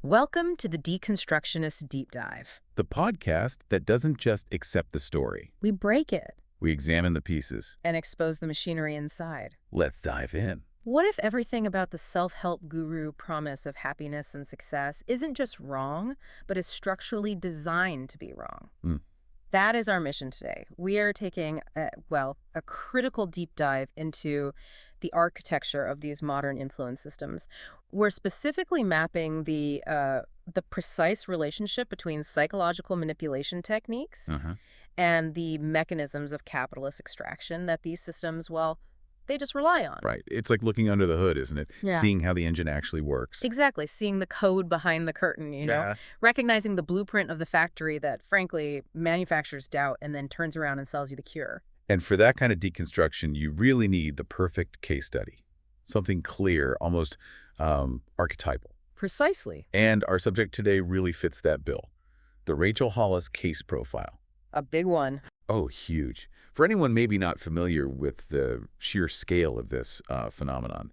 Welcome to the Deconstructionist Deep Dive. The podcast that doesn't just accept the story. We break it We examine the pieces. and expose the machinery inside. Let's dive in. What if everything about the self-help guru promise of happiness and success isn't just wrong, but is structurally designed to be wrong? That is our mission today. We are taking, a critical deep dive into the architecture of these modern influence systems. We're specifically mapping the precise relationship between psychological manipulation techniques and the mechanisms of capitalist extraction that these systems, they just rely on. Right. It's like looking under the hood, isn't it? Yeah. Seeing how the engine actually works. Exactly. Seeing the code behind the curtain, recognizing the blueprint of the factory that, frankly, manufacturers doubt and then turns around and sells you the cure. And for that kind of deconstruction, you really need the perfect case study. Something clear, almost archetypal. Precisely. And our subject today really fits that bill. The Rachel Hollis case profile. A big one. Oh, huge. For anyone maybe not familiar with the sheer scale of this phenomenon,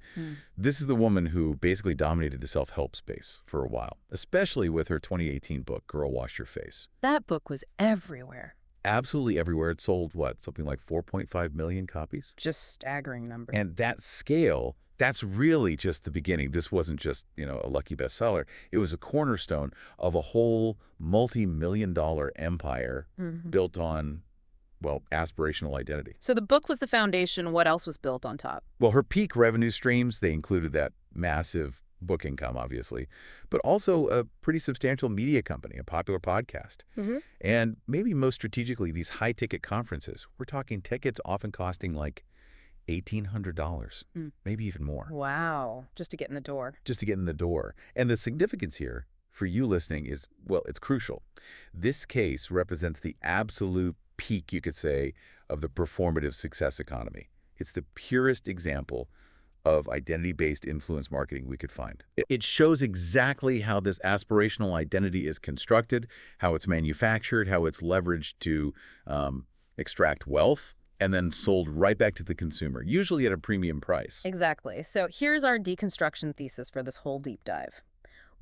this is the woman who basically dominated the self-help space for a while, especially with her 2018 book, Girl, Wash Your Face. That book was everywhere. Absolutely everywhere. It sold, something like 4.5 million copies? Just staggering number. And that scale, that's really just the beginning. This wasn't just, a lucky bestseller. It was a cornerstone of a whole multi-million-dollar empire built on aspirational identity. So the book was the foundation. What else was built on top? Well, her peak revenue streams, they included that massive book income, obviously, but also a pretty substantial media company, a popular podcast. And maybe most strategically, these high-ticket conferences. We're talking tickets often costing like $1,800, maybe even more. Wow. Just to get in the door. Just to get in the door. And the significance here for you listening is, it's crucial. This case represents the absolute peak, you could say, of the performative success economy. It's the purest example of identity-based influence marketing we could find. It shows exactly how this aspirational identity is constructed, how it's manufactured, how it's leveraged to extract wealth, and then sold right back to the consumer, usually at a premium price. Exactly. So here's our deconstruction thesis for this whole deep dive.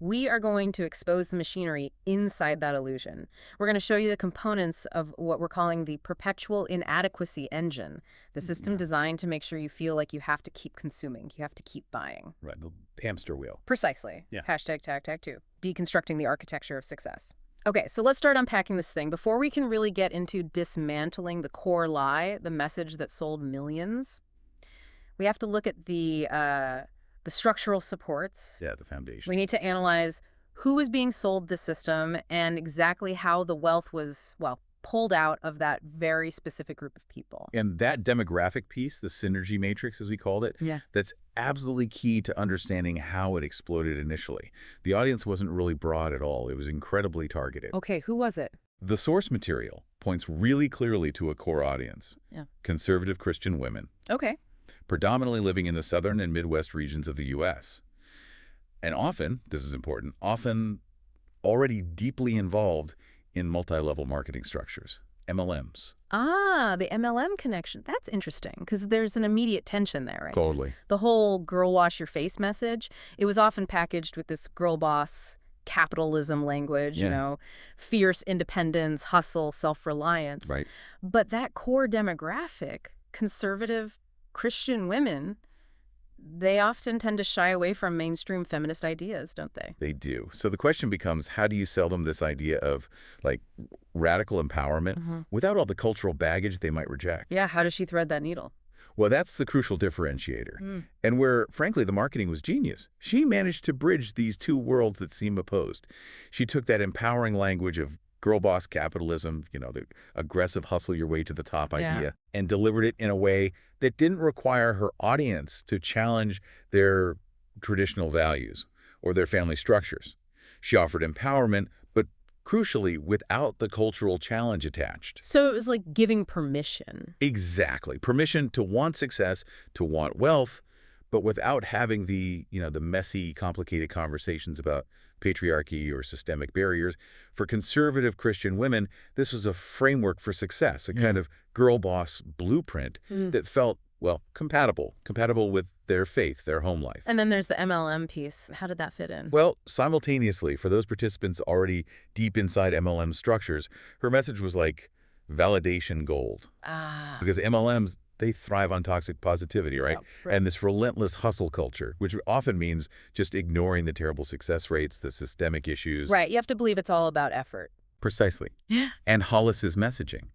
We are going to expose the machinery inside that illusion. We're going to show you the components of what we're calling the perpetual inadequacy engine, the system designed to make sure you feel like you have to keep consuming, you have to keep buying. Right, the hamster wheel. Precisely. Yeah. #tag2. Deconstructing the architecture of success. Okay, so let's start unpacking this thing. Before we can really get into dismantling the core lie, the message that sold millions, we have to look at the structural supports. Yeah, the foundation. We need to analyze who was being sold the system and exactly how the wealth was, pulled out of that very specific group of people. And that demographic piece, the synergy matrix, as we called it, that's absolutely key to understanding how it exploded initially. The audience wasn't really broad at all. It was incredibly targeted. Okay, who was it? The source material points really clearly to a core audience. Conservative Christian women. Okay. Predominantly living in the southern and Midwest regions of the U.S. And often, this is important, often already deeply involved in multi-level marketing structures, MLMs. Ah, the MLM connection. That's interesting because there's an immediate tension there, right? Totally. The whole girl wash your face message, it was often packaged with this girl boss capitalism language, fierce independence, hustle, self-reliance. Right. But that core demographic, conservative Christian women, they often tend to shy away from mainstream feminist ideas, don't they? They do. So the question becomes, how do you sell them this idea of radical empowerment without all the cultural baggage they might reject? Yeah, how does she thread that needle? Well, that's the crucial differentiator. And where, frankly, the marketing was genius. She managed to bridge these two worlds that seem opposed. She took that empowering language of girl boss capitalism, the aggressive hustle your way to the top idea, and delivered it in a way that didn't require her audience to challenge their traditional values or their family structures. She offered empowerment, but crucially, without the cultural challenge attached. So it was like giving permission. Exactly. Permission to want success, to want wealth, but without having the messy, complicated conversations about patriarchy or systemic barriers. For conservative Christian women, this was a framework for success, a kind of girl boss blueprint that felt well, compatible with their faith, their home life. And then there's the MLM piece. How did that fit in? Well, simultaneously, for those participants already deep inside MLM structures, her message was like validation gold. Because MLMs, they thrive on toxic positivity, right? Right. And this relentless hustle culture, which often means just ignoring the terrible success rates, the systemic issues. Right. You have to believe it's all about effort. Precisely. Yeah. And Hollis's messaging.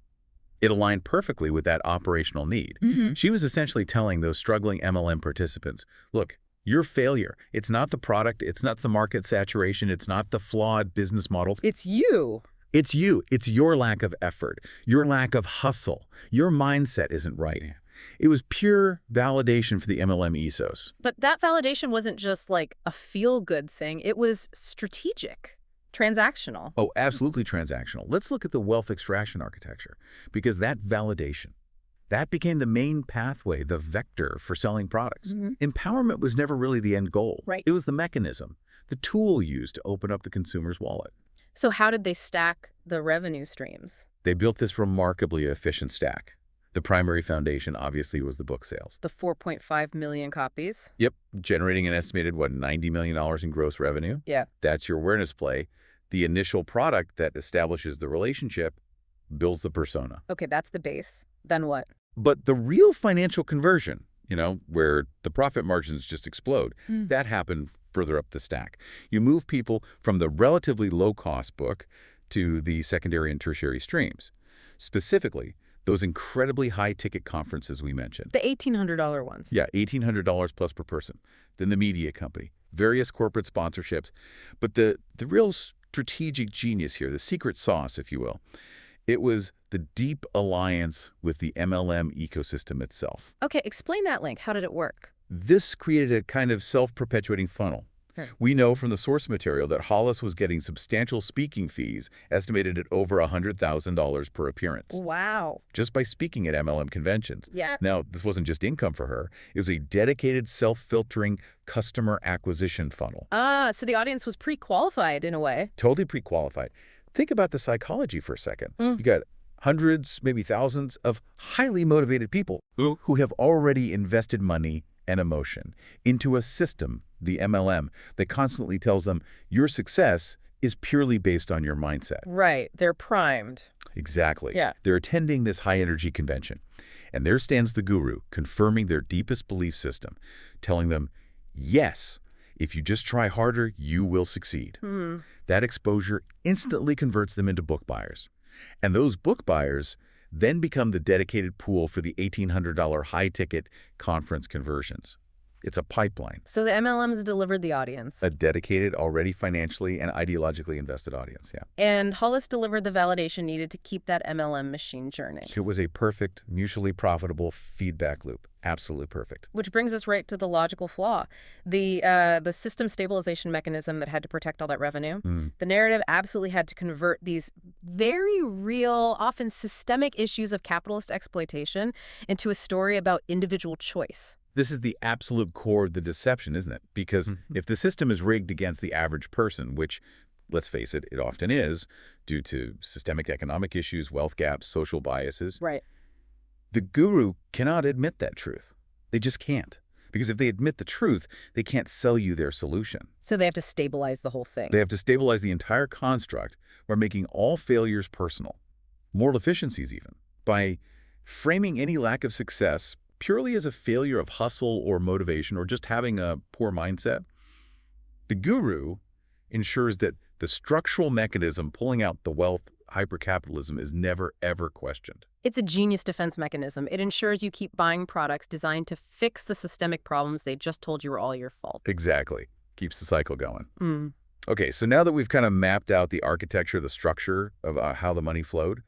It aligned perfectly with that operational need. She was essentially telling those struggling MLM participants, look, your failure, it's not the product, it's not the market saturation, it's not the flawed business model. It's you. It's you. It's your lack of effort, your lack of hustle. Your mindset isn't right. It was pure validation for the MLM ethos. But that validation wasn't just like a feel-good thing. It was strategic. Transactional. Oh, absolutely transactional. Let's look at the wealth extraction architecture, because that validation, that became the main pathway, the vector for selling products. Empowerment was never really the end goal. Right. It was the mechanism, the tool used to open up the consumer's wallet. So how did they stack the revenue streams? They built this remarkably efficient stack. The primary foundation, obviously, was the book sales. The 4.5 million copies. Yep, generating an estimated, $90 million in gross revenue. Yeah. That's your awareness play. The initial product that establishes the relationship builds the persona. Okay, that's the base. Then what? But the real financial conversion, where the profit margins just explode, that happened further up the stack. You move people from the relatively low-cost book to the secondary and tertiary streams. Specifically, those incredibly high-ticket conferences we mentioned. The $1,800 ones. Yeah, $1,800 plus per person. Then the media company, various corporate sponsorships. But the real strategic genius here, the secret sauce, if you will, it was the deep alliance with the MLM ecosystem itself. Okay, explain that link. How did it work? This created a kind of self-perpetuating funnel. We know from the source material that Hollis was getting substantial speaking fees, estimated at over $100,000 per appearance. Wow. Just by speaking at MLM conventions. Yeah. Now, this wasn't just income for her. It was a dedicated, self-filtering customer acquisition funnel. So the audience was pre-qualified in a way. Totally pre-qualified. Think about the psychology for a second. You got hundreds, maybe thousands of highly motivated people who have already invested money and emotion into a system, the MLM, that constantly tells them your success is purely based on your mindset. Right. They're primed. Exactly. Yeah. They're attending this high-energy convention. And there stands the guru, confirming their deepest belief system, telling them, yes, if you just try harder, you will succeed. That exposure instantly converts them into book buyers. And those book buyers then become the dedicated pool for the $1,800 high-ticket conference conversions. It's a pipeline. So the MLMs delivered the audience. A dedicated, already financially and ideologically invested audience, yeah. And Hollis delivered the validation needed to keep that MLM machine churning. It was a perfect, mutually profitable feedback loop. Absolutely perfect. Which brings us right to the logical flaw. The system stabilization mechanism that had to protect all that revenue. The narrative absolutely had to convert these very real, often systemic issues of capitalist exploitation into a story about individual choice. This is the absolute core of the deception, isn't it? Because if the system is rigged against the average person, which, let's face it, it often is, due to systemic economic issues, wealth gaps, social biases, Right. the guru cannot admit that truth. They just can't. Because if they admit the truth, they can't sell you their solution. So they have to stabilize the whole thing. They have to stabilize the entire construct by making all failures personal, moral efficiencies even, by framing any lack of success purely as a failure of hustle or motivation or just having a poor mindset. The guru ensures that the structural mechanism pulling out the wealth hypercapitalism is never, ever questioned. It's a genius defense mechanism. It ensures you keep buying products designed to fix the systemic problems they just told you were all your fault. Exactly. Keeps the cycle going. Okay, so now that we've kind of mapped out the architecture, the structure of how the money flowed,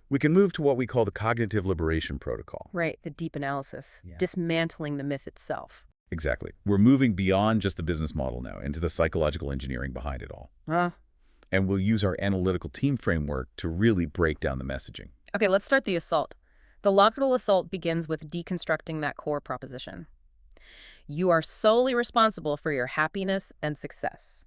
we can move to what we call the cognitive liberation protocol. Right, the deep analysis, dismantling the myth itself. Exactly. We're moving beyond just the business model now into the psychological engineering behind it all. And we'll use our analytical team framework to really break down the messaging. Okay, let's start the assault. The logical assault begins with deconstructing that core proposition. You are solely responsible for your happiness and success.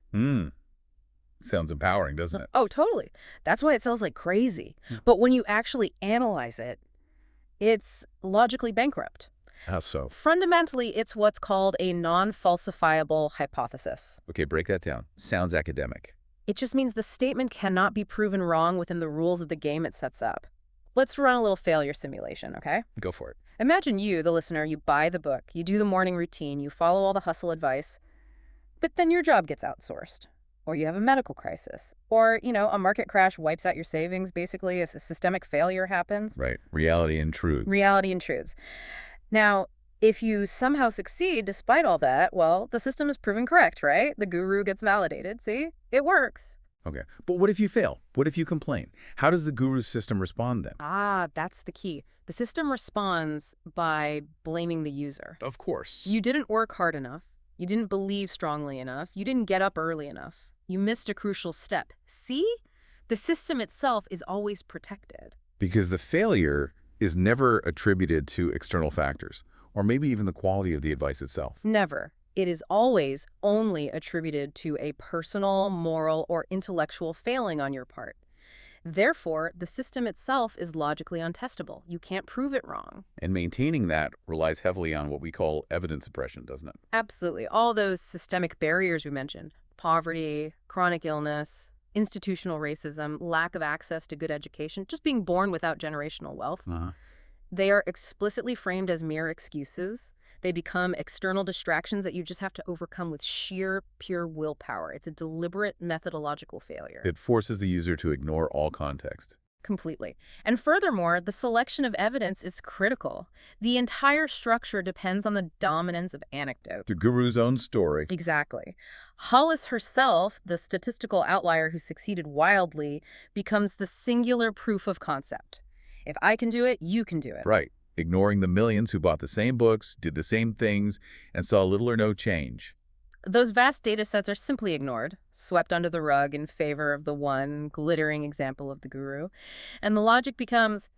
Sounds empowering, doesn't it? Oh, totally. That's why it sells like crazy. But when you actually analyze it, it's logically bankrupt. How so? Fundamentally, it's what's called a non-falsifiable hypothesis. Okay, break that down. Sounds academic. It just means the statement cannot be proven wrong within the rules of the game it sets up. Let's run a little failure simulation, okay? Go for it. Imagine you, the listener, you buy the book, you do the morning routine, you follow all the hustle advice, but then your job gets outsourced. Or you have a medical crisis. Or, a market crash wipes out your savings, basically. A systemic failure happens. Right. Reality intrudes. Reality intrudes. Now, if you somehow succeed despite all that, well, the system is proven correct, right? The guru gets validated. See? It works. Okay. But what if you fail? What if you complain? How does the guru's system respond then? That's the key. The system responds by blaming the user. Of course. You didn't work hard enough. You didn't believe strongly enough. You didn't get up early enough. You missed a crucial step. See? The system itself is always protected. Because the failure is never attributed to external factors, or maybe even the quality of the advice itself. Never. It is always only attributed to a personal, moral, or intellectual failing on your part. Therefore, the system itself is logically untestable. You can't prove it wrong. And maintaining that relies heavily on what we call evidence suppression, doesn't it? Absolutely. All those systemic barriers we mentioned, poverty, chronic illness, institutional racism, lack of access to good education, just being born without generational wealth, they are explicitly framed as mere excuses. They become external distractions that you just have to overcome with sheer, pure willpower. It's a deliberate methodological failure. It forces the user to ignore all context. Completely. And furthermore, the selection of evidence is critical. The entire structure depends on the dominance of anecdote. The guru's own story. Exactly. Hollis herself, the statistical outlier who succeeded wildly, becomes the singular proof of concept. If I can do it, you can do it. Right. Ignoring the millions who bought the same books, did the same things, and saw little or no change. Those vast data sets are simply ignored, swept under the rug in favor of the one glittering example of the guru. And the logic becomes,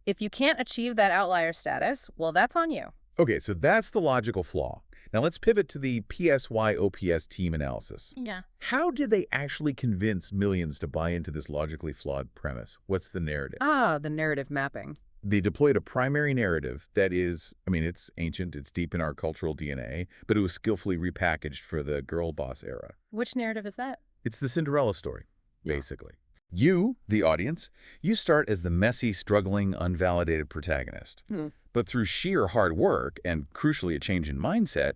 if you can't achieve that outlier status, well, that's on you. Okay, so that's the logical flaw. Now let's pivot to the PSY-OPS team analysis. Yeah. How did they actually convince millions to buy into this logically flawed premise? What's the narrative? The narrative mapping. They deployed a primary narrative that is, it's ancient, it's deep in our cultural DNA, but it was skillfully repackaged for the Girlboss era. Which narrative is that? It's the Cinderella story, basically. You, the audience, you start as the messy, struggling, unvalidated protagonist. But through sheer hard work and, crucially, a change in mindset,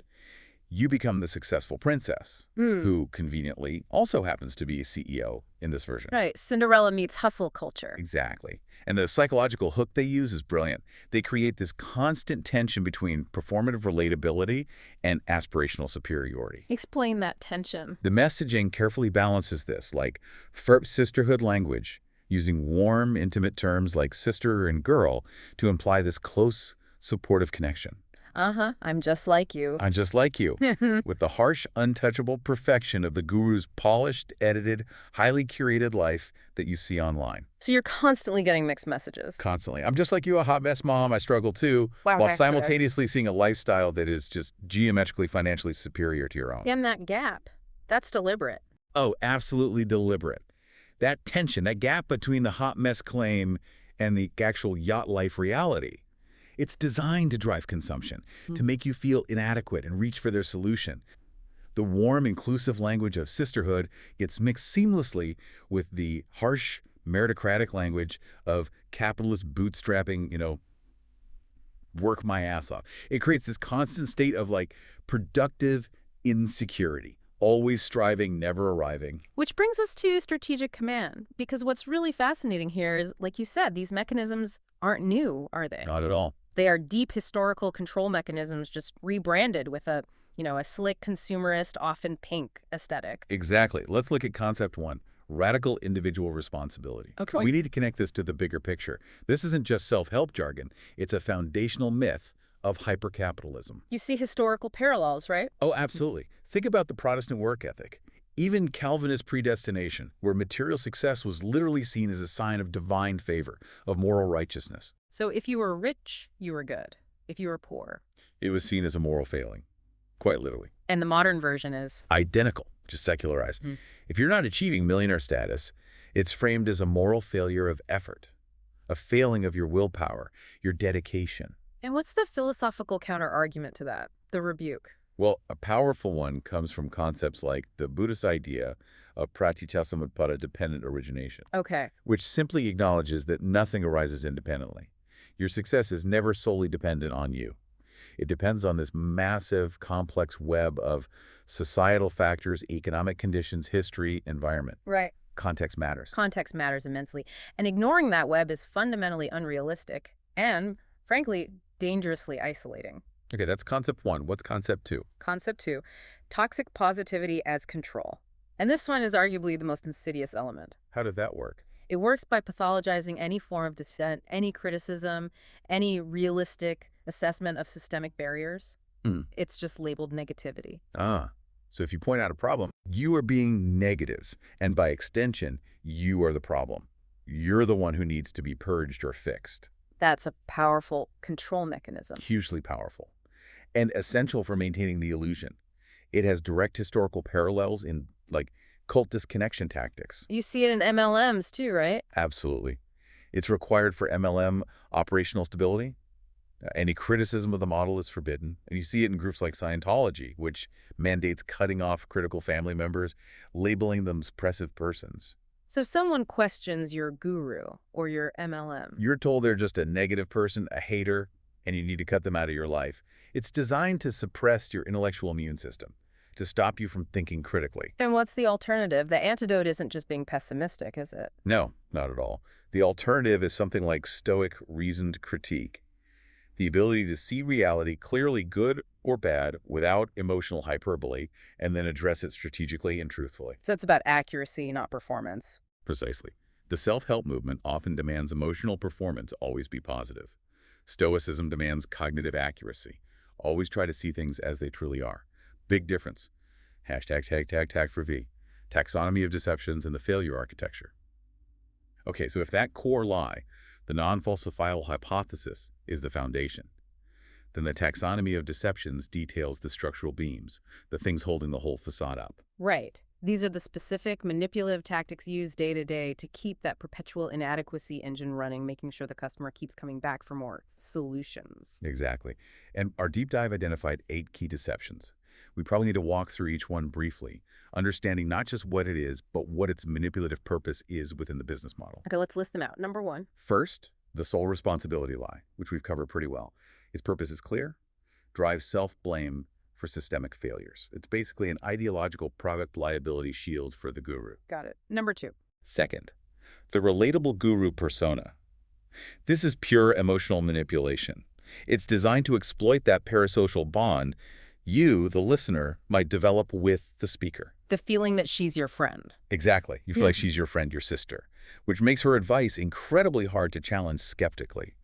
you become the successful princess, who, conveniently, also happens to be a CEO in this version. Right. Cinderella meets hustle culture. Exactly. And the psychological hook they use is brilliant. They create this constant tension between performative relatability and aspirational superiority. Explain that tension. The messaging carefully balances this, like FERP sisterhood language, using warm, intimate terms like sister and girl to imply this close, supportive connection. I'm just like you. I'm just like you, with the harsh, untouchable perfection of the guru's polished, edited, highly curated life that you see online. So you're constantly getting mixed messages. Constantly. I'm just like you, a hot mess mom. I struggle too, Wow, while simultaneously seeing a lifestyle that is just geometrically, financially superior to your own. And that gap, that's deliberate. Oh, absolutely deliberate. That tension, that gap between the hot mess claim and the actual yacht life reality. It's designed to drive consumption, to make you feel inadequate and reach for their solution. The warm, inclusive language of sisterhood gets mixed seamlessly with the harsh, meritocratic language of capitalist bootstrapping, work my ass off. It creates this constant state of, productive insecurity. Always striving, never arriving. Which brings us to strategic command, because what's really fascinating here is, like you said, these mechanisms aren't new, are they? Not at all. They are deep historical control mechanisms just rebranded with a slick, consumerist, often pink aesthetic. Exactly. Let's look at concept one, radical individual responsibility. Okay. We need to connect this to the bigger picture. This isn't just self-help jargon. It's a foundational myth of hypercapitalism. You see historical parallels, right? Oh, absolutely. Think about the Protestant work ethic. Even Calvinist predestination, where material success was literally seen as a sign of divine favor, of moral righteousness. So if you were rich, you were good. If you were poor, it was seen as a moral failing, quite literally. And the modern version is? Identical, just secularized. If you're not achieving millionaire status, it's framed as a moral failure of effort, a failing of your willpower, your dedication. And what's the philosophical counter-argument to that? The rebuke. Well, a powerful one comes from concepts like the Buddhist idea of pratityasamutpada dependent origination, Okay. which simply acknowledges that nothing arises independently. Your success is never solely dependent on you. It depends on this massive, complex web of societal factors, economic conditions, history, environment. Right. Context matters. Context matters immensely. And ignoring that web is fundamentally unrealistic and, frankly, dangerously isolating. Okay, that's concept one. What's concept two? Concept 2, toxic positivity as control. And this one is arguably the most insidious element. How did that work? It works by pathologizing any form of dissent, any criticism, any realistic assessment of systemic barriers. It's just labeled negativity. So if you point out a problem, you are being negative, and by extension, you are the problem. You're the one who needs to be purged or fixed. That's a powerful control mechanism. Hugely powerful. And essential for maintaining the illusion. It has direct historical parallels in, like, cult disconnection tactics. You see it in MLMs too, right? Absolutely. It's required for MLM operational stability. Any criticism of the model is forbidden. And you see it in groups like Scientology, which mandates cutting off critical family members, labeling them suppressive persons. So someone questions your guru or your MLM. You're told they're just a negative person, a hater, and you need to cut them out of your life. It's designed to suppress your intellectual immune system, to stop you from thinking critically. And what's the alternative? The antidote isn't just being pessimistic, is it? No, not at all. The alternative is something like stoic, reasoned critique. The ability to see reality clearly, good or bad, without emotional hyperbole, and then address it strategically and truthfully. So it's about accuracy, not performance. Precisely. The self-help movement often demands emotional performance always be positive. Stoicism demands cognitive accuracy. Always try to see things as they truly are. Big difference. #tag for V. Taxonomy of deceptions and the failure architecture. Okay, so if that core lie, the non-falsifiable hypothesis, is the foundation, then the taxonomy of deceptions details the structural beams, the things holding the whole facade up. Right. These are the specific manipulative tactics used day to day to keep that perpetual inadequacy engine running, making sure the customer keeps coming back for more solutions. Exactly. And our deep dive identified 8 key deceptions. We probably need to walk through each one briefly, understanding not just what it is, but what its manipulative purpose is within the business model. Okay, let's list them out. Number 1. First, the sole responsibility lie, which we've covered pretty well. Its purpose is clear: drive self-blame for systemic failures. It's basically an ideological product liability shield for the guru. Got it. Number 2. Second, the relatable guru persona. This is pure emotional manipulation. It's designed to exploit that parasocial bond you, the listener, might develop with the speaker. The feeling that she's your friend. Exactly. You feel like she's your friend, your sister, which makes her advice incredibly hard to challenge skeptically,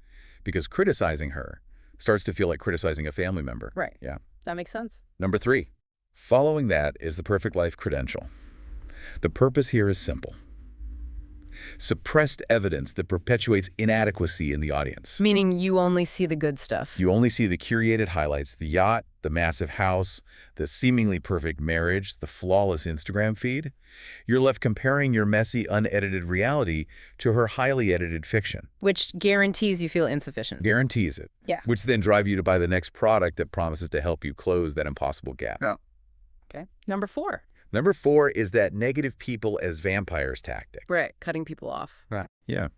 because criticizing her starts to feel like criticizing a family member. Right. Yeah. That makes sense. Number 3, following that is the perfect life credential. The purpose here is simple: suppressed evidence that perpetuates inadequacy in the audience. Meaning you only see the good stuff. You only see the curated highlights, the yacht, the massive house, the seemingly perfect marriage, the flawless Instagram feed. You're left comparing your messy, unedited reality to her highly edited fiction. Which guarantees you feel insufficient. Guarantees it. Yeah. Which then drive you to buy the next product that promises to help you close that impossible gap. Yeah. Okay. Number 4. Number 4 is that negative people as vampires tactic. Right. Cutting people off. Right. Yeah.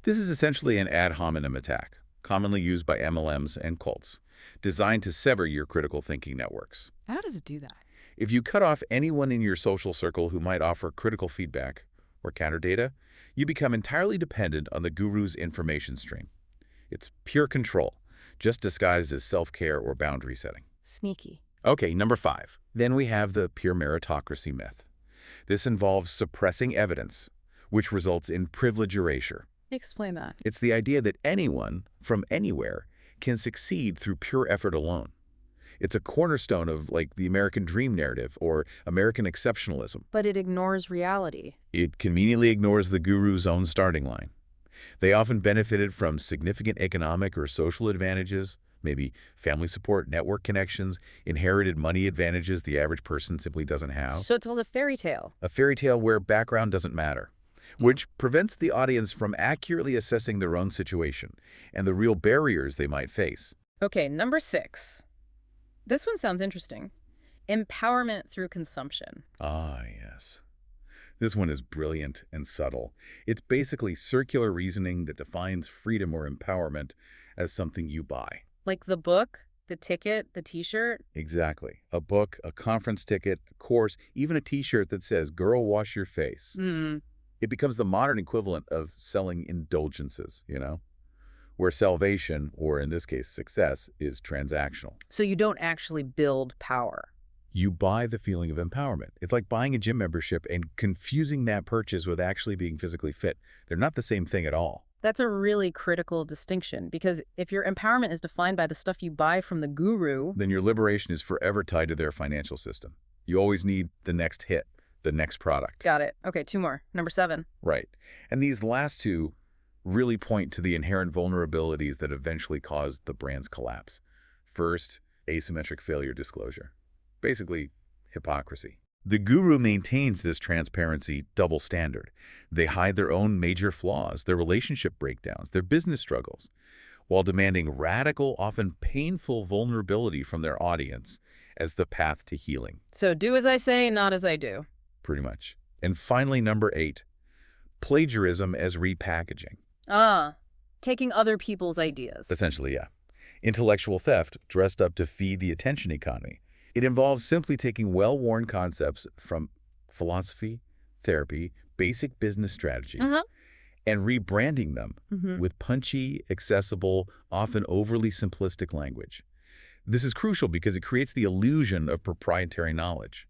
This is essentially an ad hominem attack, commonly used by MLMs and cults, designed to sever your critical thinking networks. How does it do that? If you cut off anyone in your social circle who might offer critical feedback or counter data, you become entirely dependent on the guru's information stream. It's pure control, just disguised as self-care or boundary setting. Sneaky. Okay, number 5. Then we have the pure meritocracy myth. This involves suppressing evidence, which results in privilege erasure. Explain that. It's the idea that anyone, from anywhere, can succeed through pure effort alone. It's a cornerstone of, like, the American dream narrative or American exceptionalism. But it ignores reality. It conveniently ignores the guru's own starting line. They often benefited from significant economic or social advantages, maybe family support, network connections, inherited money advantages the average person simply doesn't have. So it tells a fairy tale. A fairy tale where background doesn't matter, which prevents the audience from accurately assessing their own situation and the real barriers they might face. Okay, number 6. This one sounds interesting. Empowerment through consumption. Ah, yes. This one is brilliant and subtle. It's basically circular reasoning that defines freedom or empowerment as something you buy. Like the book, the ticket, the t-shirt. Exactly. A book, a conference ticket, a course, even a t-shirt that says, "Girl, wash your face." It becomes the modern equivalent of selling indulgences, where salvation, or in this case, success, is transactional. So you don't actually build power. You buy the feeling of empowerment. It's like buying a gym membership and confusing that purchase with actually being physically fit. They're not the same thing at all. That's a really critical distinction, because if your empowerment is defined by the stuff you buy from the guru, Then your liberation is forever tied to their financial system. You always need the next hit, the next product. got it. Okay, 2 more. Number 7. Right. And these last two really point to the inherent vulnerabilities that eventually caused the brand's collapse. First, asymmetric failure disclosure. Basically, hypocrisy. The guru maintains this transparency double standard. They hide their own major flaws, their relationship breakdowns, their business struggles, while demanding radical, often painful vulnerability from their audience as the path to healing. So do as I say, not as I do. Pretty much. And finally, number 8, plagiarism as repackaging. Taking other people's ideas. Essentially, yeah. Intellectual theft dressed up to feed the attention economy. It involves simply taking well-worn concepts from philosophy, therapy, basic business strategy, and rebranding them with punchy, accessible, often overly simplistic language. This is crucial because it creates the illusion of proprietary knowledge.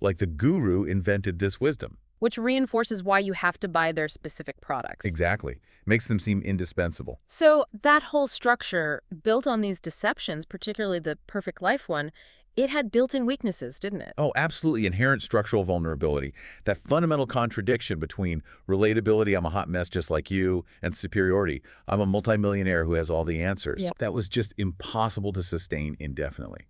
Like the guru invented this wisdom. Which reinforces why you have to buy their specific products. Exactly. Makes them seem indispensable. So that whole structure, built on these deceptions, particularly the perfect life one, it had built-in weaknesses, didn't it? Oh, absolutely. Inherent structural vulnerability. That fundamental contradiction between relatability, I'm a hot mess just like you, and superiority, I'm a multimillionaire who has all the answers. Yep. That was just impossible to sustain indefinitely.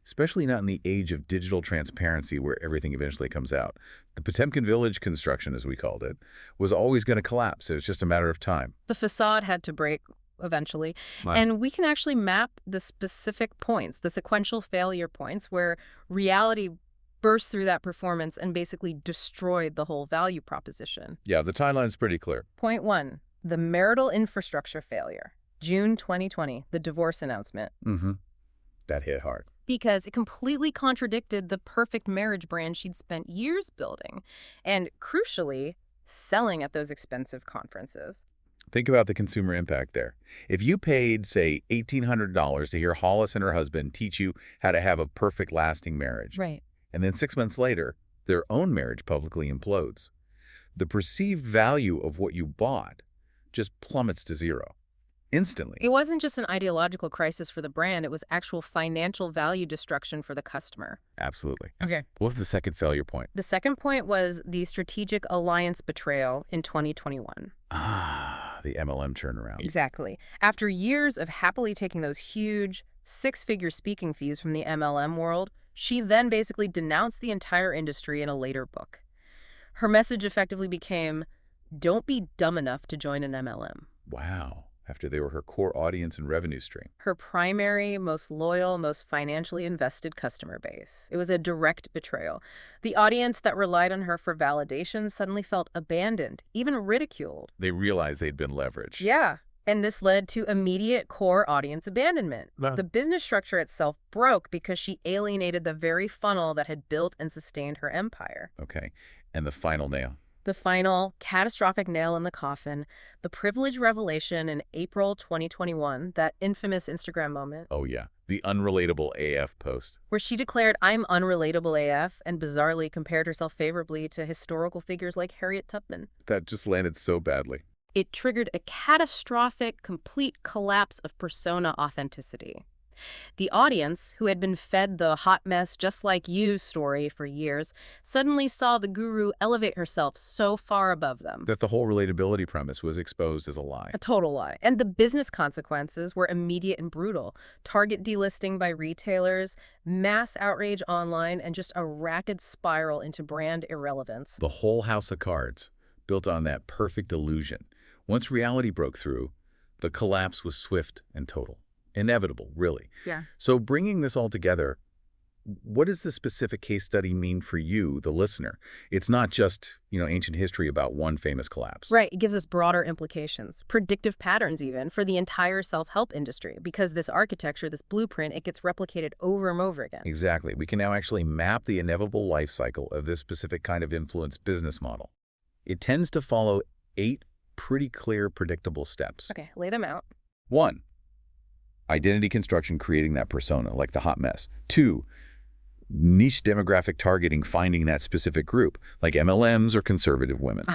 Especially not in the age of digital transparency where everything eventually comes out. The Potemkin Village construction, as we called it, was always going to collapse. It was just a matter of time. The facade had to break eventually. And we can actually map the specific points, the sequential failure points, where reality burst through that performance and basically destroyed the whole value proposition. Yeah, the timeline's pretty clear. Point 1, the marital infrastructure failure. June 2020, the divorce announcement. That hit hard. Because it completely contradicted the perfect marriage brand she'd spent years building and, crucially, selling at those expensive conferences. Think about the consumer impact there. If you paid, say, $1,800 to hear Hollis and her husband teach you how to have a perfect lasting marriage, Right. and then 6 months later, their own marriage publicly implodes, the perceived value of what you bought just plummets to zero. Instantly. It wasn't just an ideological crisis for the brand, it was actual financial value destruction for the customer. Absolutely. Okay. What was the second failure point? The second point was the strategic alliance betrayal in 2021. The MLM turnaround. Exactly. After years of happily taking those huge, 6-figure speaking fees from the MLM world, she then basically denounced the entire industry in a later book. Her message effectively became, don't be dumb enough to join an MLM. Wow. After they were her core audience and revenue stream. Her primary, most loyal, most financially invested customer base. It was a direct betrayal. The audience that relied on her for validation suddenly felt abandoned, even ridiculed. They realized they'd been leveraged. Yeah, and this led to immediate core audience abandonment. The business structure itself broke because she alienated the very funnel that had built and sustained her empire. Okay, and the final nail. The final catastrophic nail in the coffin, the privilege revelation in April 2021, that infamous Instagram moment. Oh yeah, the unrelatable AF post. Where she declared, I'm unrelatable AF, and bizarrely compared herself favorably to historical figures like Harriet Tubman. That just landed so badly. It triggered a catastrophic, complete collapse of persona authenticity. The audience, who had been fed the hot mess just like you story for years, suddenly saw the guru elevate herself so far above them. That the whole relatability premise was exposed as a lie. A total lie. And the business consequences were immediate and brutal. Target delisting by retailers, mass outrage online, and just a rapid spiral into brand irrelevance. The whole house of cards, built on that perfect illusion. Once reality broke through, the collapse was swift and total. Inevitable, really. Yeah. So bringing this all together, what does the specific case study mean for you, the listener? It's not just, ancient history about one famous collapse. Right. It gives us broader implications, predictive patterns even, for the entire self-help industry, because this architecture, this blueprint, it gets replicated over and over again. Exactly. We can now actually map the inevitable life cycle of this specific kind of influence business model. It tends to follow 8 pretty clear, predictable steps. Okay, lay them out. 1, identity construction, creating that persona, like the hot mess. 2, niche demographic targeting, finding that specific group, like MLMs or conservative women.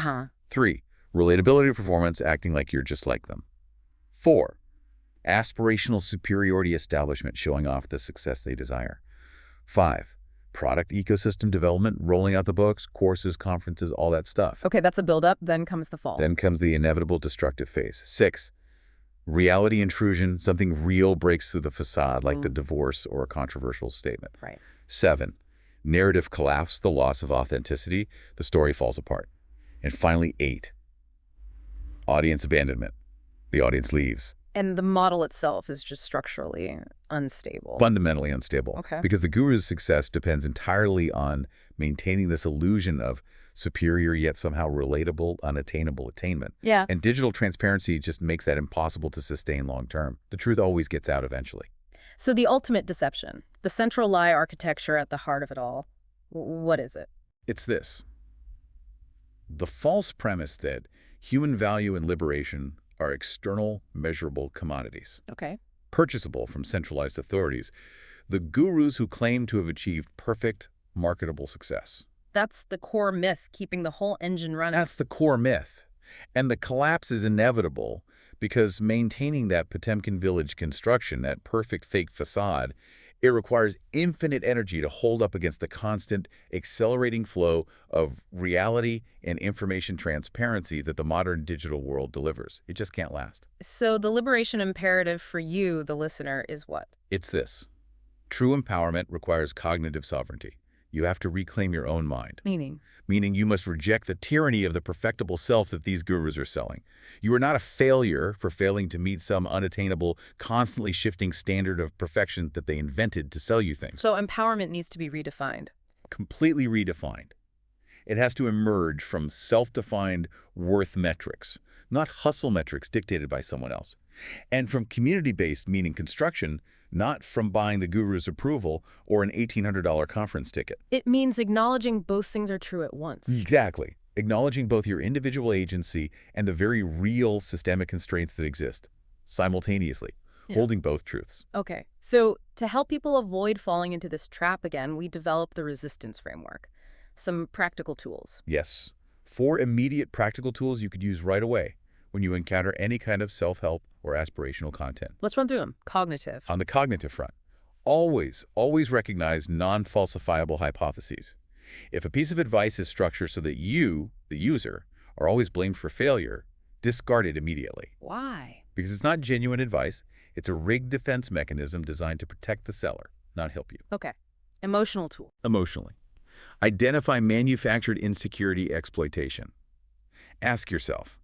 3, relatability performance, acting like you're just like them. 4, aspirational superiority establishment, showing off the success they desire. 5, product ecosystem development, rolling out the books, courses, conferences, all that stuff. Okay, that's a build-up. Then comes the fall. Then comes the inevitable destructive phase. 6, reality intrusion, something real breaks through the facade, like the divorce or a controversial statement. Right. 7, narrative collapse, the loss of authenticity, the story falls apart. And finally, 8, audience abandonment, the audience leaves. And the model itself is just structurally unstable. Fundamentally unstable. Okay. Because the guru's success depends entirely on maintaining this illusion of superior yet somehow relatable, unattainable attainment. Yeah. And digital transparency just makes that impossible to sustain long term. The truth always gets out eventually. So the ultimate deception, the central lie architecture at the heart of it all, what is it? It's this. The false premise that human value and liberation are external, measurable commodities, Okay. purchasable from centralized authorities, the gurus who claim to have achieved perfect, marketable success. That's the core myth, keeping the whole engine running. That's the core myth. And the collapse is inevitable because maintaining that Potemkin village construction, that perfect fake facade, it requires infinite energy to hold up against the constant, accelerating flow of reality and information transparency that the modern digital world delivers. It just can't last. So the liberation imperative for you, the listener, is what? It's this. True empowerment requires cognitive sovereignty. You have to reclaim your own mind. Meaning you must reject the tyranny of the perfectible self that these gurus are selling. You are not a failure for failing to meet some unattainable, constantly shifting standard of perfection that they invented to sell you things. So empowerment needs to be redefined. Completely redefined. It has to emerge from self-defined worth metrics, not hustle metrics dictated by someone else. And from community-based, meaning construction, not from buying the guru's approval or an $1,800 conference ticket. It means acknowledging both things are true at once. Exactly. Acknowledging both your individual agency and the very real systemic constraints that exist, simultaneously, holding both truths. Okay. So to help people avoid falling into this trap again, we developed the resistance framework. Some practical tools. Yes. 4 immediate practical tools you could use right away when you encounter any kind of self-help or aspirational content. Let's run through them. Cognitive. On the cognitive front, always recognize non-falsifiable hypotheses. If a piece of advice is structured so that you, the user, are always blamed for failure, discard it immediately. Why? Because it's not genuine advice. It's a rigged defense mechanism designed to protect the seller, not help you. Okay. Emotional tool. Emotionally. Identify manufactured insecurity exploitation. Ask yourself,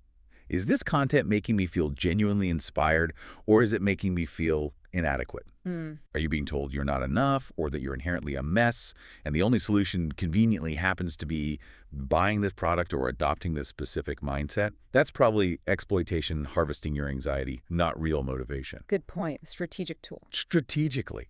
is this content making me feel genuinely inspired, or is it making me feel inadequate? Are you being told you're not enough, or that you're inherently a mess, and the only solution conveniently happens to be buying this product or adopting this specific mindset? That's probably exploitation harvesting your anxiety, not real motivation. Good point. Strategic tool. Strategically.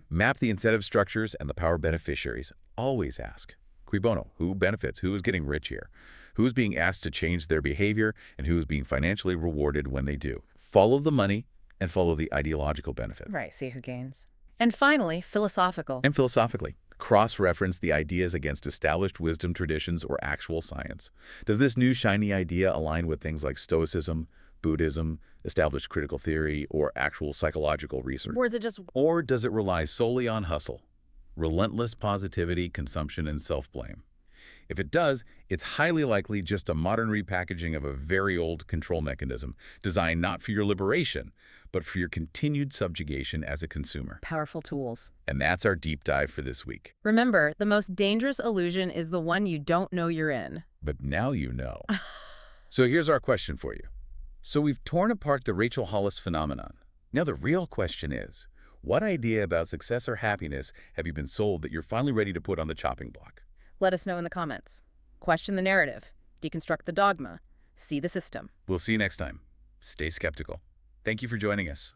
Map the incentive structures and the power beneficiaries. Always ask, cui bono, who benefits, who is getting rich here? Who's being asked to change their behavior, and who's being financially rewarded when they do? Follow the money and follow the ideological benefit. Right, see who gains. And finally, philosophical. And philosophically, cross-reference the ideas against established wisdom traditions or actual science. Does this new shiny idea align with things like Stoicism, Buddhism, established critical theory, or actual psychological research? Or is it just... Or does it rely solely on hustle, relentless positivity, consumption, and self-blame? If it does, it's highly likely just a modern repackaging of a very old control mechanism designed not for your liberation, but for your continued subjugation as a consumer. Powerful tools. And that's our deep dive for this week. Remember, the most dangerous illusion is the one you don't know you're in. But now you know. So here's our question for you. So we've torn apart the Rachel Hollis phenomenon. Now, the real question is, what idea about success or happiness have you been sold that you're finally ready to put on the chopping block? Let us know in the comments. Question the narrative. Deconstruct the dogma. See the system. We'll see you next time. Stay skeptical. Thank you for joining us.